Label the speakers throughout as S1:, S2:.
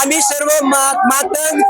S1: आम्ही सर्व मातंग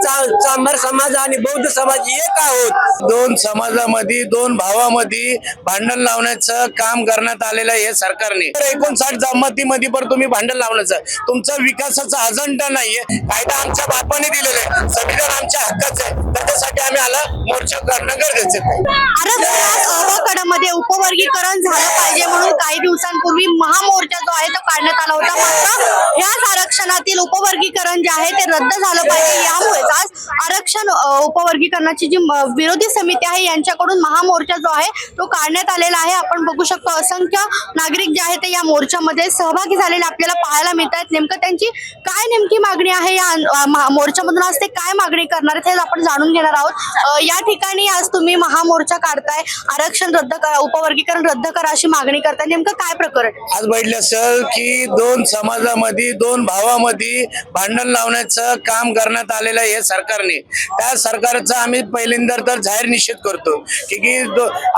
S1: चांभार समाज आणि बौद्ध समाज एक आहोत।
S2: दोन समाजामध्ये दोन भावामध्ये भांडण लावण्याचं काम करण्यात आलेलं आहे सरकारने। 59 जमातीमध्ये पण तुम्ही भांडण लावण्याचं तुमचा विकासाचा अजेंडा नाहीये। कायदा आमच्या बापाने दिलेला आहे, संविधान आमच्या हक्काचं आहे, त्याच्यासाठी आम्ही आला मोर्चा करणं गरजेचं आहे।
S3: आरक्षणामध्ये उपवर्गीकरण झालं पाहिजे म्हणून काही दिवसांपूर्वी महामोर्चा जो आहे तो काढण्यात आला होता। मात्र याच आरक्षणातील उपवर्गीकरण जे आहे ते रद्द झालं पाहिजे, यामुळेच आज आरक्षण उपवर्गीकरणाची जी विरोधी समिती आहे यांच्याकडून महामोर्चा जो आहे तो काढण्यात आलेला आहे। आपण बघू शकतो असंख्य नागरिक जे आहेत ते या मोर्चामध्ये सहभागी झालेले आपल्याला पाहायला मिळतात। नेमकं त्यांची काय नेमकी मागणी आहे या मोर्चामधून आज ते काय मागणी करणार आहेत हे आपण जाणून घेणार आहोत। या ठिकाणी आज तुम्ही महामोर्चा काढताय, आरक्षण रद्द करा, उपवर्गीकरण रद्द करा अशी मागणी करताय, नेमकं काय प्रकरण?
S2: आज बघितलं असेल की दोन समाजामध्ये दोन भावामध्ये भांडण लावण्याचं काम करण्यात आलेलं आहे सरकारने। त्या सरकारचा आम्ही पहिल्यांदा तर जाहीर निषेध करतो की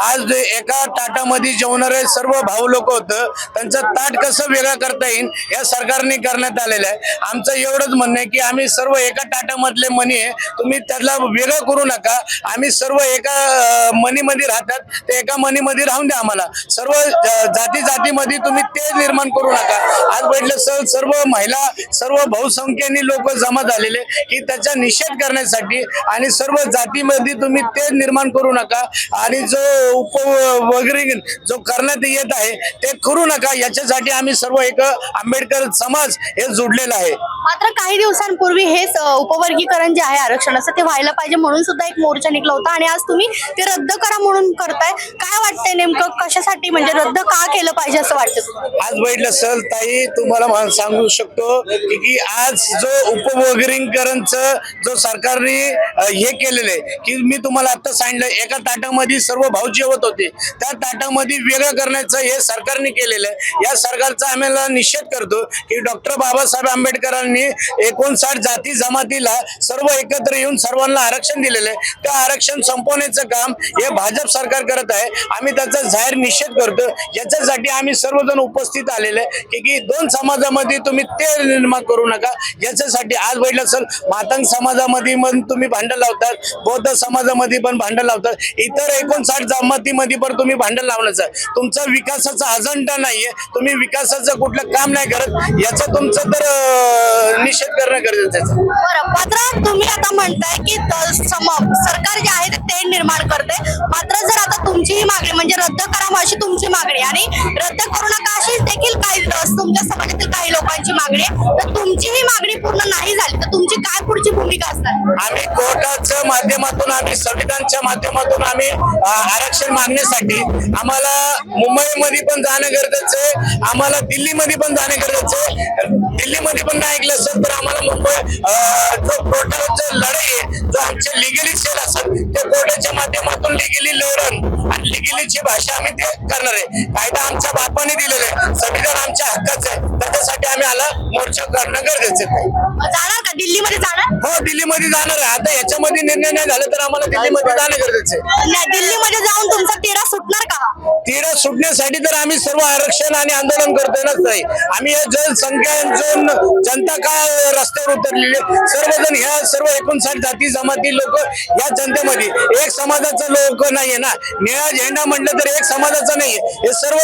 S2: आज एका ताटामध्ये जेवणारे सर्व भाऊ लोक होतं, त्यांचं ताट कसं वेगळं करता येईल या सरकारने करण्यात आलेलं आहे। आमचं एवढंच म्हणणं आहे की आम्ही सर्व एका ताटामधले मनी आहे, तुम्ही त्याला वेगळं करू नका। आम्ही सर्व एका मनीमध्ये राहतात, ते एका मनीमध्ये राहून द्या। आम्हाला सर्व जातीमध्ये तुम्ही तेज निर्माण करू नका। आज बघितलं सर्व महिला सर्व बहुसंख्येने लोक जमा झालेले की त्याचा निषेध करण्यासाठी आणि सर्व जातीमध्ये तुम्ही तेज निर्माण करू नका आणि जो वगैरे जो करण्यात येत आहे ते करू नका, याच्यासाठी आम्ही सर्व एक आंबेडकर समाज हे जोडलेला आहे।
S3: मात्र काही दिवसांपूर्वी हे उपवर्गीकरण जे आहे आरक्षणाचं ते व्हायला पाहिजे म्हणून सुद्धा एक मोर्चा निघला होता आणि आज तुम्ही ते रद्द करा म्हणून करताय। काय वाटतंय नेमकं कशासाठी, म्हणजे रद्द का केलं पाहिजे असं वाटतं?
S2: आज बघितलं असेल ताई, तुम्हाला सांगू शकतो की आज जो उपवर्गीकरणचं जो सरकारने हे केलेलं आहे की मी तुम्हाला आता सांगितलं, एका ताटामध्ये सर्व भाऊ जेवत होते, त्या ताटामध्ये वेगळं करण्याचं हे सरकारने केलेलं आहे। या सरकारचा आम्हाला निषेध करतो की डॉक्टर बाबासाहेब आंबेडकरांनी 59 जाती जमातीला सर्व एकत्र येऊन सर्वांना आरक्षण दिलेलं आहे। त्या आरक्षण संपवण्याचं काम हे भाजप सरकार करत आहे। आम्ही त्याचा जाहीर निषेध करतो। याच्यासाठी आम्ही सर्वजण उपस्थित आलेले की दोन समाजामध्ये तुम्ही ते निर्माण करू नका। याच्यासाठी आज बघितलं असेल मातंग समाजामध्ये पण तुम्ही भांडण लावतात, बौद्ध समाजामध्ये पण भांडण लावतात, इतर 59 जमातीमध्ये पण तुम्ही भांडण लावण्याचं तुमचा विकासाचा अजेंडा नाहीये, तुम्ही विकासाचं कुठलं काम नाही करत, याचा तुमचं तर निषेध करणं गरजेचं आहे।
S3: बरं, मात्र तुम्ही आता म्हणताय की सरकार जे आहे ते निर्माण करते, मात्र जर आता तुमची ही मागणी म्हणजे रद्द करा अशी तुमची मागणी आणि रद्द करू नका अशी देखील काही तुमच्या समाजातील काही लोकांची मागणी आहे, तर तुमची ही मागणी पूर्ण नाही झाली तर तुमची काय पुढची भूमिका असणार?
S2: आम्ही कोर्टाच्या माध्यमातून, आम्ही संविधानच्या माध्यमातून आम्ही आरक्षण मागण्यासाठी आम्हाला मुंबईमध्ये पण जाणं गरजेचं आहे, आम्हाला दिल्लीमध्ये पण जाणं गरजेचं आहे। दिल्लीमध्ये पण नाही ऐकलं असेल तर आम्हाला मुंबई जो कोर्टाचा लढाई आहे, जो आमचे लिगली सेल असेल त्या कोर्टाच्या माध्यमातून लिगली लढण आणि लिगलीची भाषा आम्ही ते करणार आहे। कायदा आमच्या बापाने दिलेला आहे, संविधान आमच्या हक्काचं आहे, त्याच्यासाठी आम्ही आला मोर्चा करणं गरजेचं आहे।
S3: जाणार का दिल्लीमध्ये जाणार?
S2: हो, दिल्लीमध्ये जाणार आहे। आता याच्यामध्ये निर्णय नाही झाला तर आम्हाला दिल्लीमध्ये जाणं गरजेचं आहे।
S3: दिल्लीमध्ये जाऊन तुमचा तिढा सुटणार का?
S2: तिढा सुटण्यासाठी तर आम्ही सर्व आरक्षण आणि आंदोलन करतोय नाही। आम्ही जनसंख्या जनता का रस्त्यावर उतरलेले सर्वजण ह्या सर्व 59 जाती जमाती लोक या जनतेमध्ये एक समाजाचं लोक नाहीये ना। निळा झेंडा म्हटलं तर एक समाजाचा नाहीये, हे सर्व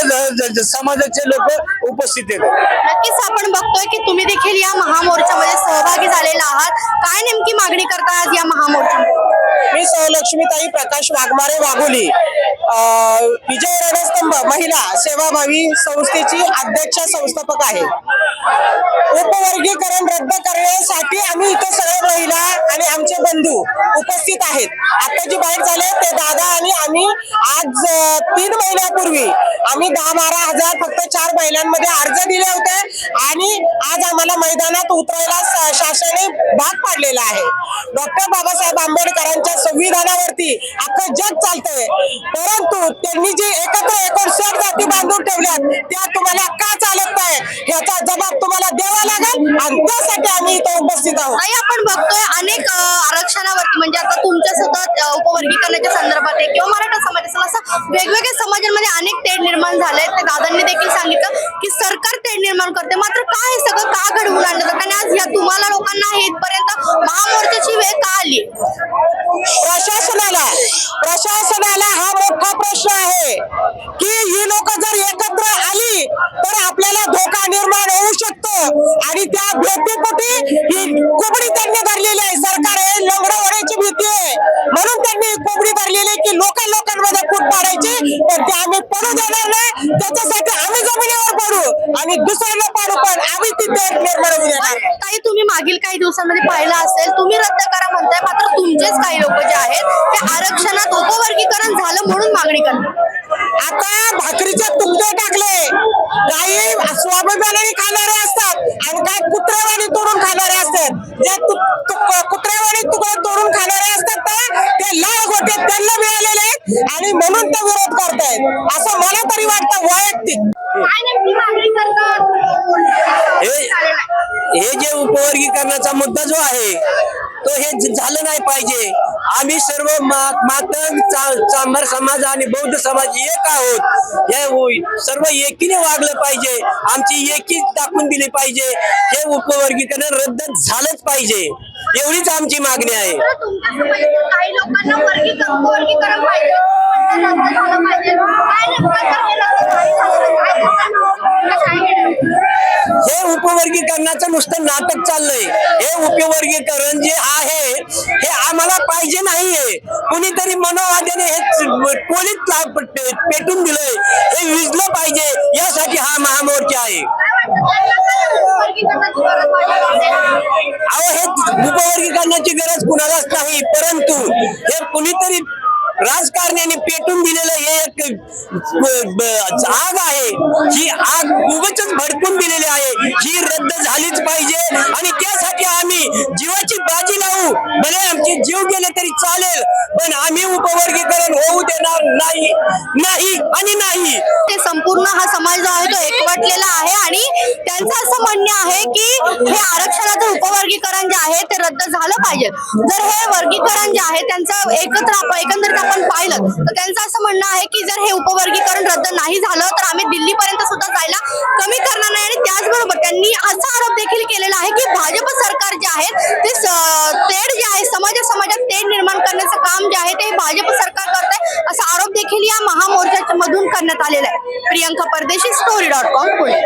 S2: समाजाचे लोक उपस्थित आहेत।
S3: नक्कीच आपण बघतोय की तुम्ही देखील या महामोर्चामध्ये सहभागी झालेला आहात। काय नेमकी मागणी करता आज या महामोर्चामध्ये?
S1: मी लक्ष्मीताई प्रकाश वाघमारे वाघोली, विजय रणस्तंभ महिला सेवाभावी संस्थेची अध्यक्ष संस्थापक आहे। उपवर्गीकरण रद्द करण्यासाठी आम्ही इथे सगळे महिला आणि आमचे बंधू उपस्थित आहेत। आता जी बाईट झाले ते दादा आणि आम्ही आज 3 महिन्यापूर्वी आम्ही 10-12 हजार फक्त 4 महिलांमध्ये अर्ज दिले होते आणि आज आम्हाला मैदानात उतरायला शासनाने भाग पाडलेला आहे। डॉक्टर बाबासाहेब आंबेडकरांच्या संविधानावरती अख्खं जग चालतंय, परंतु त्यांनी जी एकत्र 59 जाती बांधून ठेवल्यात त्या तुम्हाला का चालत नाही याचा जबाब तुम्हाला द्यावा लागेल आणि त्यासाठी आम्ही इथे उपस्थित आहोत।
S3: आपण बघतोय अनेक आरक्षणावरती म्हणजे आता तुमच्या सुद्धा उपवर्गीकरणाच्या संदर्भात आहे किंवा मराठा समाज असेल, असं वेगवेगळ्या समाजांमध्ये अनेक तेढ निर्माण झाले. ते दादांनी देखील सांगितलं की सरकार तेढ निर्माण करते, मात्र काय हे सगळं का घडवून आणलं जातं आणि आज या तुम्हाला लोकांना हे इथपर्यंत महामोर्चाची वेळ का आली?
S1: प्रशासनाला हा मोठा प्रश्न आहे की ही लोक जर एकत्र आली तर आपल्याला धोका निर्माण होऊ शकतो आणि त्या भीतीपोटी ही कोबडी त्यांनी धरलेली आहे. सरकार हे लंगडं होण्याची भीती आहे म्हणून त्यांनी ही कोबडी धरलेली आहे की लोकांमध्ये फूट पाडायची, तर ते आम्ही पडू देणार नाही. त्याच्यासाठी आम्ही जमिनीवर पडू आणि दुसऱ्यांना पाडू, पण आम्ही तिथे निर्माण होऊ देणार.
S3: ताई, तुम्ही मागील काही दिवसांमध्ये पाहिलं असेल, तुम्ही रद्द करा म्हणताय, मात्र तुमचेच काही लोक जे आहेत ते आरक्षणात उपवर्गीकरण झालं म्हणून मागणी करतात.
S1: आता भाकरीचे तुकडे टाकले, काही स्वाभिमानाने खाणारे असतात आणि काही कुत्र्यावाणी तोडून खाणारे असतात. जे कुत्र्यावाणी तुकडे तोडून खाणारे असतात ते लाल गोटे त्यांना मिळालेले आहेत आणि म्हणून ते विरोध करतायत असं मला तरी वाटतं वैयक्तिक.
S3: काय नेमकी मागणी करतात?
S4: हे जे उपवर्गीकरणाचा मुद्दा जो आहे तो हे झालं नाही पाहिजे. आम्ही सर्व मातंग चांभार समाज आणि बौद्ध समाज एक आहोत. हे सर्व एकीने वागलं पाहिजे, आमची एकी दाखवून दिली पाहिजे. हे उपवर्गीकरण रद्द झालंच पाहिजे, एवढीच आमची मागणी आहे.
S3: तुमच्या समाजातील काही लोकांना उपवर्गीकरण पाहिजे, रद्द झालं पाहिजे. काय नेमकं जर हे रद्द नाही झालं तर काय
S4: हे उपवर्गीकरणाचं नुसतं नाटक चाललंय. हे उपवर्गीकरण जे आहे हे आम्हाला पाहिजे नाहीये. कुणीतरी मनोवाद्याने हे कोणीच पेटून दिलंय, हे विजलं पाहिजे. यासाठी हा महामोर्चा आहे. अहो, हे उपवर्गीकरणाची गरज कुणालाच नाही, परंतु हे कुणीतरी राजकारण्याने पेटून दिलेलं हे एक आग आहे. ही आग उगाच भडकून दिलेली आहे. ही रद्द झालीच पाहिजे आणि त्यासाठी आम्ही जीवाची बाजी लावू. भले आमचे जीव गेले तरी चालेल, पण आम्ही उपवर्गीकरण होऊ देणार नाही, नाही आणि नाही.
S3: ते संपूर्ण हा समाज जो आहे तो एकवटलेला आहे आणि त्यांचं असं म्हणणं आहे की हे आरक्षणाचं उपवर्गीकरण जे आहे ते रद्द झालं पाहिजे. जर हे वर्गीकरण जे आहे त्यांचं एकंदरीत आपण पाहिलं तर त्यांचं असं म्हणणं आहे की जर हे उपवर्गीकरण रद्द नाही झालं तर आम्ही दिल्लीपर्यंत सुद्धा जायला कमी करणार नाही. आणि त्याचबरोबर त्यांनी असा आरोप देखील केलेला आहे की भाजप सरकार जे आहे ते तेढ जे आहे समाजात तेढ निर्माण करण्याचं काम जे आहे ते भाजप सरकार करत आहे, असा आरोप देखील या महामोर्चाच्या मधून करण्यात आलेला आहे. प्रियंका परदेशी, story.com, पुणे.